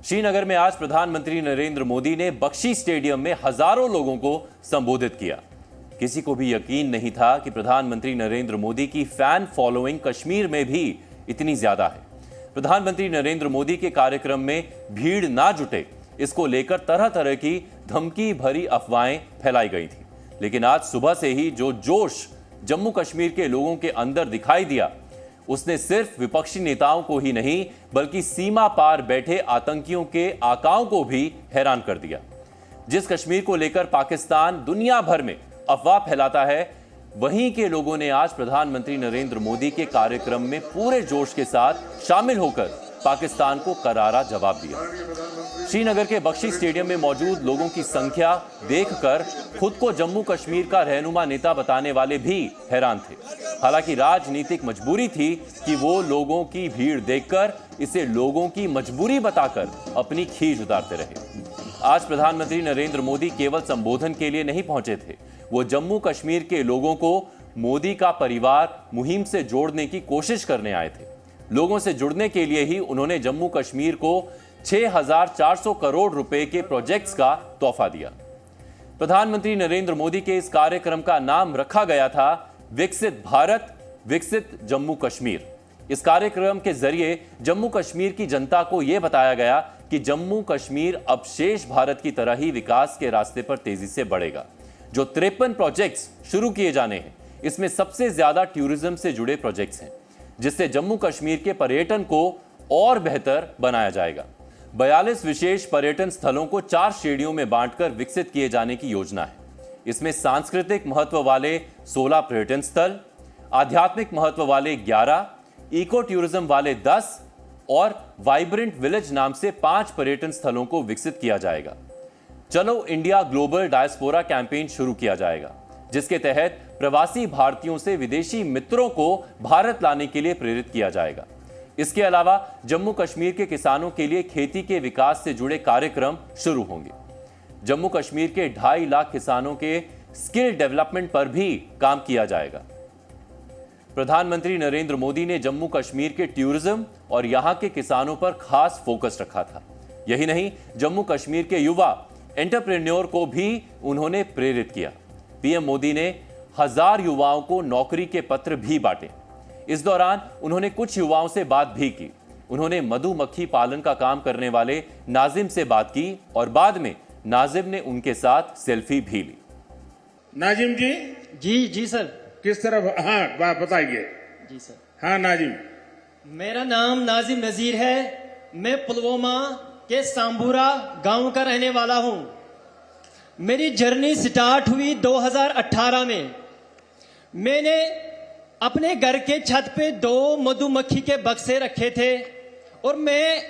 श्रीनगर में आज प्रधानमंत्री नरेंद्र मोदी ने बख्शी स्टेडियम में हजारों लोगों को संबोधित किया। किसी को भी यकीन नहीं था कि प्रधानमंत्री नरेंद्र मोदी की फैन फॉलोइंग कश्मीर में भी इतनी ज्यादा है। प्रधानमंत्री नरेंद्र मोदी के कार्यक्रम में भीड़ ना जुटे, इसको लेकर तरह तरह की धमकी भरी अफवाहें फैलाई गई थी। लेकिन आज सुबह से ही जो जोश जम्मू कश्मीर के लोगों के अंदर दिखाई दिया, उसने सिर्फ विपक्षी नेताओं को ही नहीं बल्कि सीमा पार बैठे आतंकियों के आकाओं को भी हैरान कर दिया। जिस कश्मीर को लेकर पाकिस्तान दुनिया भर में अफवाह फैलाता है, वहीं के लोगों ने आज प्रधानमंत्री नरेंद्र मोदी के कार्यक्रम में पूरे जोश के साथ शामिल होकर पाकिस्तान को करारा जवाब दिया। श्रीनगर के बख्शी स्टेडियम में मौजूद लोगों की संख्या देखकर खुद को जम्मू कश्मीर का रहनुमा नेता बताने वाले भी हैरान थे। हालांकि राजनीतिक मजबूरी थी कि वो लोगों की भीड़ देखकर इसे लोगों की मजबूरी बताकर अपनी खीज उतारते रहे। आज प्रधानमंत्री नरेंद्र मोदी केवल संबोधन के लिए नहीं पहुंचे थे, वो जम्मू कश्मीर के लोगों को मोदी का परिवार मुहिम से जोड़ने की कोशिश करने आए थे। लोगों से जुड़ने के लिए ही उन्होंने जम्मू कश्मीर को 6,400 करोड़ रुपए के प्रोजेक्ट्स का तोहफा दिया। प्रधानमंत्री नरेंद्र मोदी के इस कार्यक्रम का नाम रखा गया था विकसित भारत, विकसित जम्मू कश्मीर। इस कार्यक्रम के जरिए जम्मू कश्मीर की जनता को यह बताया गया कि जम्मू कश्मीर अब शेष भारत की तरह ही विकास के रास्ते पर तेजी से बढ़ेगा। जो 53 प्रोजेक्ट्स शुरू किए जाने हैं, इसमें सबसे ज्यादा टूरिज्म से जुड़े प्रोजेक्ट्स हैं, जिससे जम्मू कश्मीर के पर्यटन को और बेहतर बनाया जाएगा। 42 विशेष पर्यटन स्थलों को 4 श्रेणियों में बांटकर विकसित किए जाने की योजना है। इसमें सांस्कृतिक महत्व वाले 16 पर्यटन स्थल, आध्यात्मिक महत्व वाले 11, इको टूरिज्म वाले 10 और वाइब्रेंट विलेज नाम से 5 पर्यटन स्थलों को विकसित किया जाएगा। चलो इंडिया ग्लोबल डायस्पोरा कैंपेन शुरू किया जाएगा, जिसके तहत प्रवासी भारतीयों से विदेशी मित्रों को भारत लाने के लिए प्रेरित किया जाएगा। इसके अलावा जम्मू कश्मीर के किसानों के लिए खेती के विकास से जुड़े कार्यक्रम शुरू होंगे। जम्मू कश्मीर के 2.5 लाख किसानों के स्किल डेवलपमेंट पर भी काम किया जाएगा। प्रधानमंत्री नरेंद्र मोदी ने जम्मू कश्मीर के टूरिज्म और यहां के किसानों पर खास फोकस रखा था। यही नहीं, जम्मू कश्मीर के युवा एंटरप्रेन्योर को भी उन्होंने प्रेरित किया। पीएम मोदी ने 1000 युवाओं को नौकरी के पत्र भी बांटे। इस दौरान उन्होंने कुछ युवाओं से बात भी की। उन्होंने मधुमक्खी पालन का काम करने वाले नाजिम से बात की और बाद में नाजिम ने उनके साथ सेल्फी भी ली। नाजिम जी। जी सर। किस तरफ? हाँ बताइए। जी सर। हाँ नाजिम। मेरा नाम नाजिम नजीर है। मैं पुलवामा के सांबूरा गांव का रहने वाला हूं। मेरी जर्नी स्टार्ट हुई 2018 में। मैंने अपने घर के छत पे 2 मधुमक्खी के बक्से रखे थे और मैं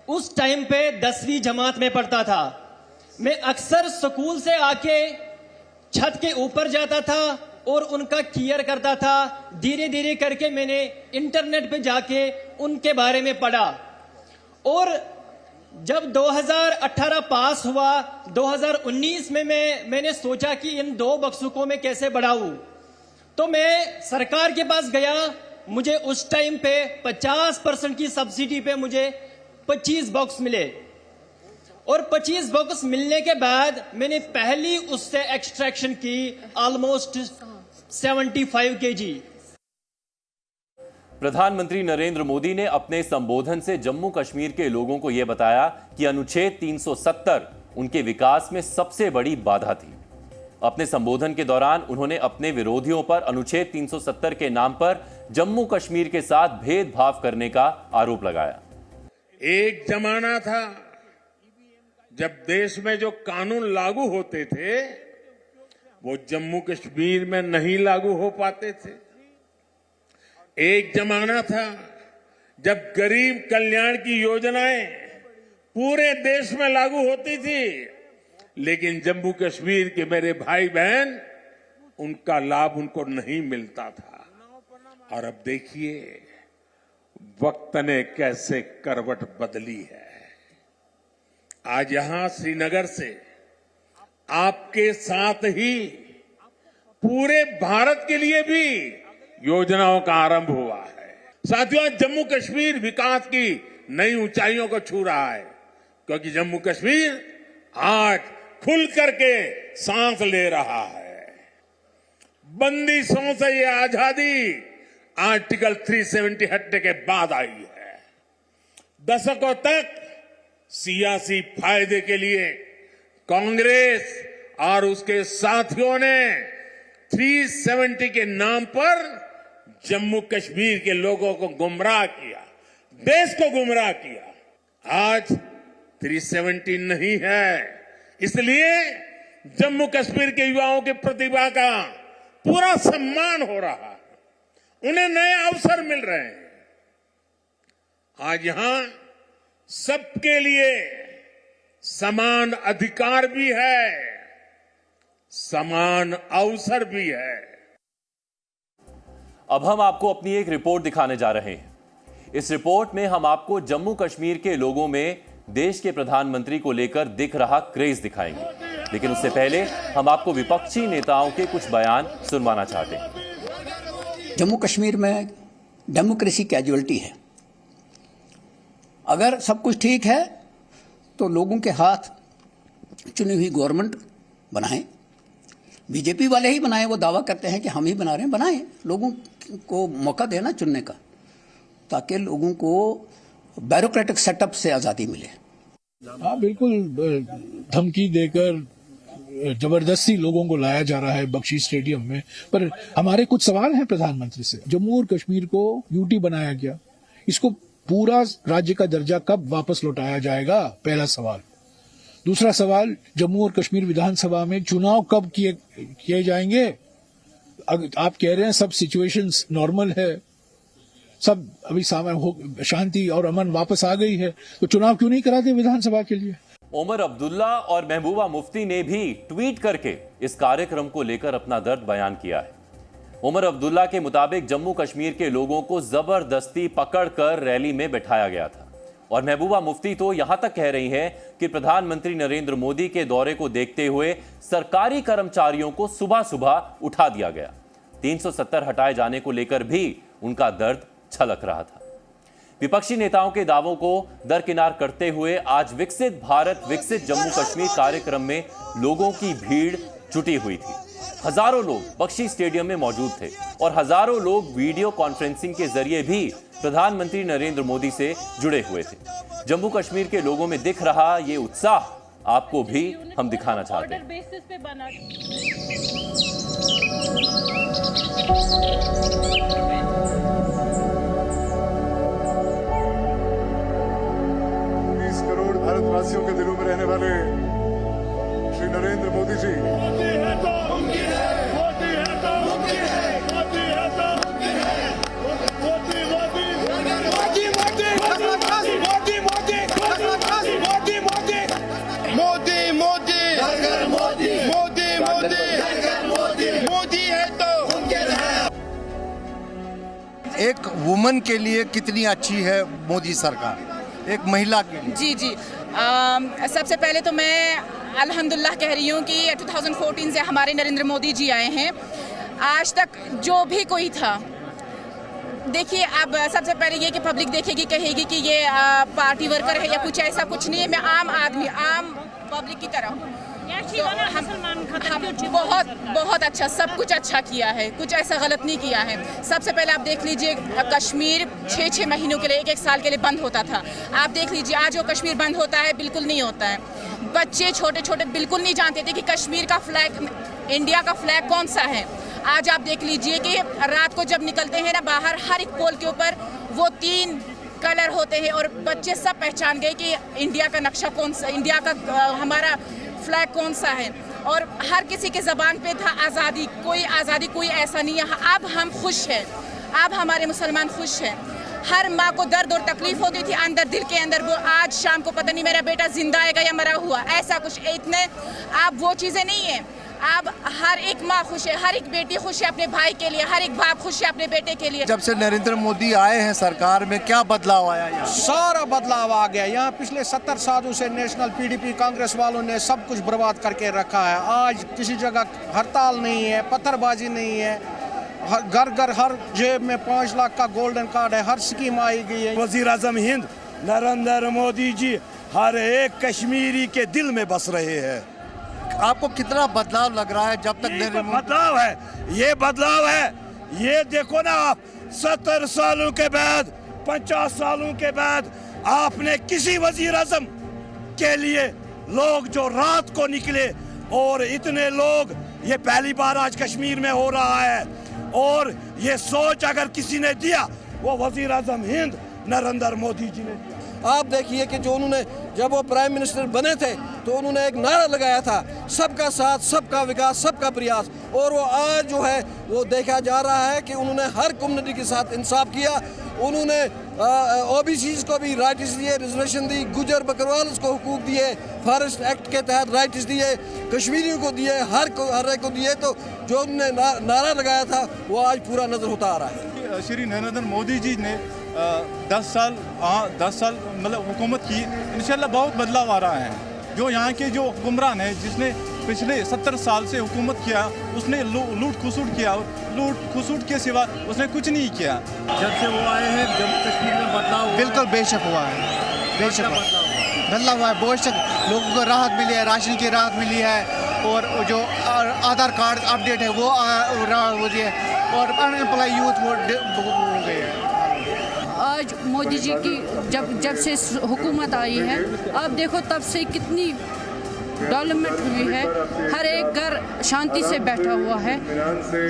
उस टाइम पे 10वीं जमात में पढ़ता था। मैं अक्सर स्कूल से आके छत के ऊपर जाता था और उनका केयर करता था। धीरे धीरे करके मैंने इंटरनेट पे जाके उनके बारे में पढ़ा और जब 2018 पास हुआ, 2019 में मैंने सोचा कि इन 2 बक्सों को मैं कैसे बढ़ाऊं। तो मैं सरकार के पास गया। मुझे उस टाइम पे 50% की सब्सिडी पे मुझे 25 बॉक्स मिले और 25 बॉक्स मिलने के बाद मैंने पहली उससे एक्सट्रैक्शन की ऑलमोस्ट 75 केजी। प्रधानमंत्री नरेंद्र मोदी ने अपने संबोधन से जम्मू कश्मीर के लोगों को यह बताया कि अनुच्छेद 370 उनके विकास में सबसे बड़ी बाधा थी। अपने संबोधन के दौरान उन्होंने अपने विरोधियों पर अनुच्छेद 370 के नाम पर जम्मू कश्मीर के साथ भेदभाव करने का आरोप लगाया। एक जमाना था जब देश में जो कानून लागू होते थे वो जम्मू कश्मीर में नहीं लागू हो पाते थे। एक जमाना था जब गरीब कल्याण की योजनाएं पूरे देश में लागू होती थी, लेकिन जम्मू कश्मीर के मेरे भाई बहन उनका लाभ उनको नहीं मिलता था। और अब देखिए वक्त ने कैसे करवट बदली है। आज यहां श्रीनगर से आपके साथ ही पूरे भारत के लिए भी योजनाओं का आरंभ हुआ है। साथियों, जम्मू कश्मीर विकास की नई ऊंचाइयों को छू रहा है। क्योंकि जम्मू कश्मीर आज खुल करके सांस ले रहा है। बंदिशों से ये आजादी आर्टिकल 370 हटने के बाद आई है। दशकों तक सियासी फायदे के लिए कांग्रेस और उसके साथियों ने 370 के नाम पर जम्मू कश्मीर के लोगों को गुमराह किया, देश को गुमराह किया। आज 370 नहीं है, इसलिए जम्मू कश्मीर के युवाओं की प्रतिभा का पूरा सम्मान हो रहा है, उन्हें नए अवसर मिल रहे हैं। आज यहां सबके लिए समान अधिकार भी है, समान अवसर भी है। अब हम आपको अपनी एक रिपोर्ट दिखाने जा रहे हैं। इस रिपोर्ट में हम आपको जम्मू कश्मीर के लोगों में देश के प्रधानमंत्री को लेकर दिख रहा क्रेज दिखाएंगे, लेकिन उससे पहले हम आपको विपक्षी नेताओं के कुछ बयान सुनवाना चाहते हैं। जम्मू कश्मीर में डेमोक्रेसी कैजुअलिटी है। अगर सब कुछ ठीक है तो लोगों के हाथ चुनी हुई गवर्नमेंट बनाएं। बीजेपी वाले ही बनाएं, वो दावा करते हैं कि हम ही बना रहे हैं, बनाएं। लोगों को मौका देना चुनने का, ताकि लोगों को ब्यूरोक्रेटिक सेटअप से आज़ादी मिले। हाँ, बिल्कुल धमकी देकर जबरदस्ती लोगों को लाया जा रहा है बख्शी स्टेडियम में। पर हमारे कुछ सवाल हैं प्रधानमंत्री से। जम्मू और कश्मीर को यूटी बनाया गया, इसको पूरा राज्य का दर्जा कब वापस लौटाया जाएगा? पहला सवाल। दूसरा सवाल, जम्मू और कश्मीर विधानसभा में चुनाव कब किए जाएंगे? आप कह रहे हैं सब सिचुएशंस नॉर्मल है, सब अभी शांति और अमन वापस आ गई है, तो चुनाव क्यों नहीं कराते विधानसभा के लिए? ओमर अब्दुल्ला और महबूबा मुफ्ती ने भी ट्वीट करके इस कार्यक्रम को लेकर अपना दर्द बयान किया है। ओमर अब्दुल्ला के मुताबिक जम्मू कश्मीर के लोगों को जबरदस्ती पकड़कर रैली में बैठाया गया था, और महबूबा मुफ्ती तो यहां तक कह रही हैं कि प्रधानमंत्री नरेंद्र मोदी के दौरे को देखते हुए सरकारी कर्मचारियों को सुबह सुबह उठा दिया गया। 370 हटाए जाने को लेकर भी उनका दर्द छलक रहा था। विपक्षी नेताओं के दावों को दरकिनार करते हुए आज विकसित भारत विकसित जम्मू कश्मीर कार्यक्रम में लोगों की भीड़ जुटी हुई थी। हजारों लोग बख्शी स्टेडियम में मौजूद थे और हजारों लोग वीडियो कॉन्फ्रेंसिंग के जरिए भी प्रधानमंत्री नरेंद्र मोदी से जुड़े हुए थे। जम्मू कश्मीर के लोगों में दिख रहा ये उत्साह आपको भी हम दिखाना चाहते हैं। करोड़ भारतवासियों के दिलों में रहने वाले श्री नरेंद्र मोदी जी, एक वुमन के लिए कितनी अच्छी है मोदी सरकार, एक महिला के लिए? जी जी, सबसे पहले तो मैं अल्हम्दुलिल्लाह कह रही हूँ कि 2014 से हमारे नरेंद्र मोदी जी आए हैं। आज तक जो भी कोई था, देखिए अब सबसे पहले ये कि पब्लिक देखेगी, कहेगी कि ये पार्टी वर्कर है या कुछ ऐसा कुछ नहीं है। मैं आम आदमी, आम पब्लिक की तरह हूँ। तो हम बहुत अच्छा, सब कुछ अच्छा किया है, कुछ ऐसा गलत नहीं किया है। सबसे पहले आप देख लीजिए, कश्मीर 6-6 महीनों के लिए, 1-1 साल के लिए बंद होता था। आप देख लीजिए आज वो कश्मीर बंद होता है, बिल्कुल नहीं होता है। बच्चे छोटे छोटे बिल्कुल नहीं जानते थे कि कश्मीर का फ्लैग, इंडिया का फ्लैग कौन सा है। आज आप देख लीजिए कि रात को जब निकलते हैं ना बाहर, हर एक पोल के ऊपर वो 3 कलर होते हैं और बच्चे सब पहचान गए कि इंडिया का नक्शा कौन सा, इंडिया का हमारा फ्लैग कौन सा है। और हर किसी के ज़बान पे था आज़ादी, कोई ऐसा नहीं है। अब हम खुश हैं, अब हमारे मुसलमान खुश हैं। हर माँ को दर्द और तकलीफ होती थी अंदर, दिल के अंदर, वो आज शाम को पता नहीं मेरा बेटा जिंदा आएगा या मरा हुआ, ऐसा कुछ इतने। अब वो चीज़ें नहीं है। अब हर एक माँ खुश है, हर एक बेटी खुश है अपने भाई के लिए, हर एक बाप खुश है अपने बेटे के लिए। जब से नरेंद्र मोदी आए हैं सरकार में, क्या बदलाव आया यहाँ? सारा बदलाव आ गया यहाँ। पिछले 70 सालों से नेशनल PDP कांग्रेस वालों ने सब कुछ बर्बाद करके रखा है। आज किसी जगह हड़ताल नहीं है, पत्थरबाजी नहीं है, घर घर हर जेब में 5 लाख का गोल्डन कार्ड है, हर स्कीम आई गई है। वजीर आजम हिंद नरेंद्र मोदी जी हर एक कश्मीरी के दिल में बस रहे हैं। आपको कितना बदलाव लग रहा है जब तक ये बदलाव है, ये बदलाव है। ये देखो ना आप, 70 सालों के बाद, 50 सालों के बाद आपने किसी वजीर आजम के लिए लोग जो रात को निकले, और इतने लोग, ये पहली बार आज कश्मीर में हो रहा है। और ये सोच अगर किसी ने दिया, वो वजीर आजम हिंद नरेंद्र मोदी जी ने दिया। आप देखिए कि जो उन्होंने, जब वो प्राइम मिनिस्टर बने थे तो उन्होंने एक नारा लगाया था, सबका साथ, सबका विकास, सबका प्रयास। और वो आज जो है वो देखा जा रहा है कि उन्होंने हर कम्युनिटी के साथ इंसाफ किया। उन्होंने ओबीसीज को भी राइट्स दिए, रिजर्वेशन दी, गुजर बकरवाल को हुकूक दिए, फॉरेस्ट एक्ट के तहत राइट्स दिए, कश्मीरियों को दिए, हर एक को दिए। तो जो उन्होंने नारा लगाया था वो आज पूरा नजर होता आ रहा है। श्री नरेंद्र मोदी जी ने 10 साल मतलब हुकूमत की, इंशाल्लाह बहुत बदलाव आ रहा है। जो यहाँ के जो हुक्मरान है, जिसने पिछले 70 साल से हुकूमत किया, उसने लूट खसूट किया, लूट खसूट के सिवा उसने कुछ नहीं किया। जब से वो आए हैं, जम्मू कश्मीर में बदलाव बिल्कुल बेशक हुआ है, बेशक बदलाव हुआ है। बेशक लोगों को राहत मिली है, राशन की राहत मिली है, और जो आधार कार्ड अपडेट है वो होती है, और अनएम्प्लॉय यूथ वो हो गए हैं। आज मोदी जी की जब से हुकूमत आई है, अब देखो तब से कितनी डेवलपमेंट हुई है। हर एक घर शांति से बैठा हुआ है,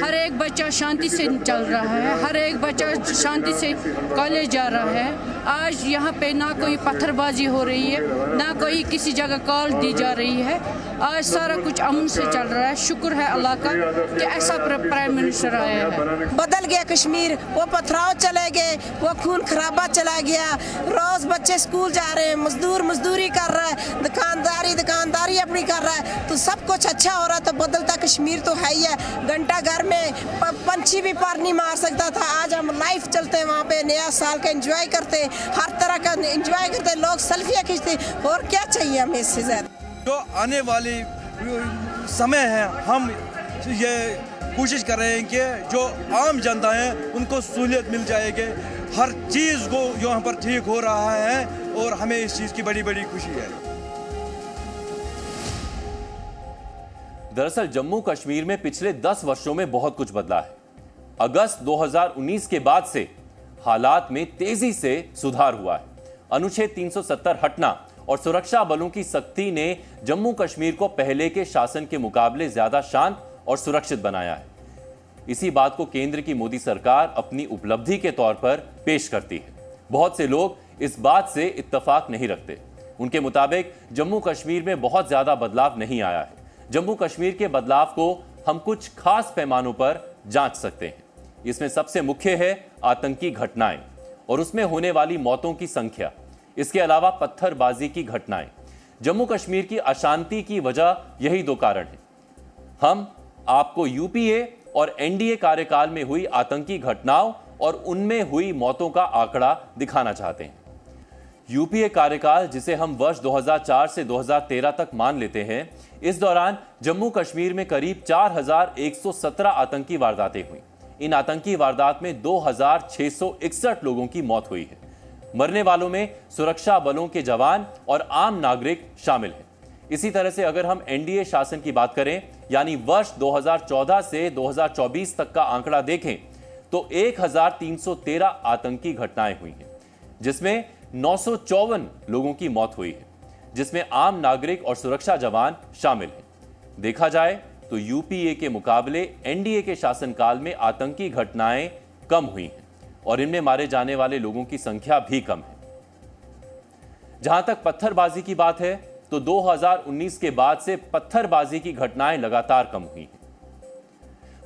हर एक बच्चा शांति से चल रहा है, हर एक बच्चा शांति से कॉलेज जा रहा है। आज यहाँ पे ना कोई पत्थरबाजी हो रही है, ना कोई किसी जगह कॉल दी जा रही है। आज सारा कुछ अमन से चल रहा है। शुक्र है अल्लाह का कि ऐसा प्राइम मिनिस्टर आया है। बदल गया कश्मीर, वो पथराव चले गए, वो खून खराबा चला गया। रोज बच्चे स्कूल जा रहे हैं, मजदूर मजदूरी कर रहा है, दुकानदारी अपनी कर रहा है, तो सब कुछ अच्छा हो रहा है। तो बदलता कश्मीर तो है ही है। घंटा घर में पंछी भी पार नहीं मार सकता था, आज हम लाइव चलते हैं वहाँ पे, नया साल का एंजॉय करते, हर तरह का एंजॉय करते, लोग सेल्फियाँ खींचते। और क्या चाहिए हमें इससे ज्यादा? जो आने वाली समय है, हम ये कोशिश कर रहे हैं कि जो आम जनता है उनको सहूलियत मिल जाएगी, हर चीज़ को यहाँ पर ठीक हो रहा है, और हमें इस चीज़ की बड़ी बड़ी खुशी है। दरअसल जम्मू कश्मीर में पिछले 10 वर्षों में बहुत कुछ बदला है। अगस्त 2019 के बाद से हालात में तेजी से सुधार हुआ है। अनुच्छेद 370 हटना और सुरक्षा बलों की सख्ती ने जम्मू कश्मीर को पहले के शासन के मुकाबले ज्यादा शांत और सुरक्षित बनाया है। इसी बात को केंद्र की मोदी सरकार अपनी उपलब्धि के तौर पर पेश करती है। बहुत से लोग इस बात से इत्तेफाक नहीं रखते। उनके मुताबिक जम्मू कश्मीर में बहुत ज्यादा बदलाव नहीं आया है। जम्मू कश्मीर के बदलाव को हम कुछ खास पैमानों पर जांच सकते हैं। इसमें सबसे मुख्य है आतंकी घटनाएं और उसमें होने वाली मौतों की संख्या। इसके अलावा पत्थरबाजी की घटनाएं। जम्मू कश्मीर की अशांति की वजह यही दो कारण हैं। हम आपको यूपीए और एनडीए कार्यकाल में हुई आतंकी घटनाओं और उनमें हुई मौतों का आंकड़ा दिखाना चाहते हैं। यूपीए कार्यकाल, जिसे हम वर्ष 2004 से 2013 तक मान लेते हैं, इस दौरान जम्मू कश्मीर में करीब 4117 आतंकी वारदातें हुई। इन आतंकी वारदात में 2661 लोगों की मौत हुई है। मरने वालों में सुरक्षा बलों के जवान और आम नागरिक शामिल हैं। इसी तरह से अगर हम एनडीए शासन की बात करें, यानी वर्ष 2014 से 2024 तक का आंकड़ा देखें, तो 1313 आतंकी घटनाएं हुई हैं, जिसमें 954 लोगों की मौत हुई है, जिसमें आम नागरिक और सुरक्षा जवान शामिल हैं। देखा जाए तो यूपीए के मुकाबले एनडीए के शासनकाल में आतंकी घटनाएं कम हुई हैं और इनमें मारे जाने वाले लोगों की संख्या भी कम है। जहां तक पत्थरबाजी की बात है, तो 2019 के बाद से पत्थरबाजी की घटनाएं लगातार कम हुई हैं।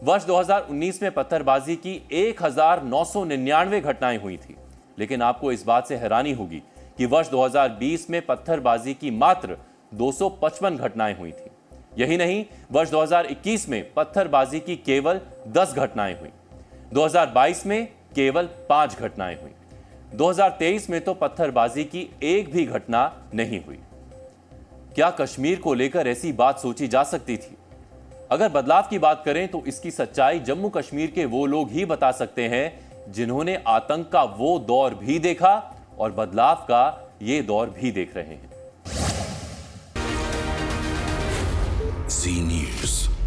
वर्ष 2019 में पत्थरबाजी की 1999 घटनाएं हुई थी, लेकिन आपको इस बात से हैरानी होगी कि वर्ष 2020 में पत्थरबाजी की मात्र 255 घटनाएं हुई थी। यही नहीं, वर्ष 2021 में पत्थरबाजी की केवल 10 घटनाएं हुई। 2022 में केवल 5 घटनाएं हुई। 2023 में तो पत्थरबाजी की एक भी घटना नहीं हुई। क्या कश्मीर को लेकर ऐसी बात सोची जा सकती थी? अगर बदलाव की बात करें तो इसकी सच्चाई जम्मू कश्मीर के वो लोग ही बता सकते हैं जिन्होंने आतंक का वो दौर भी देखा और बदलाव का ये दौर भी देख रहे हैं। Zee News.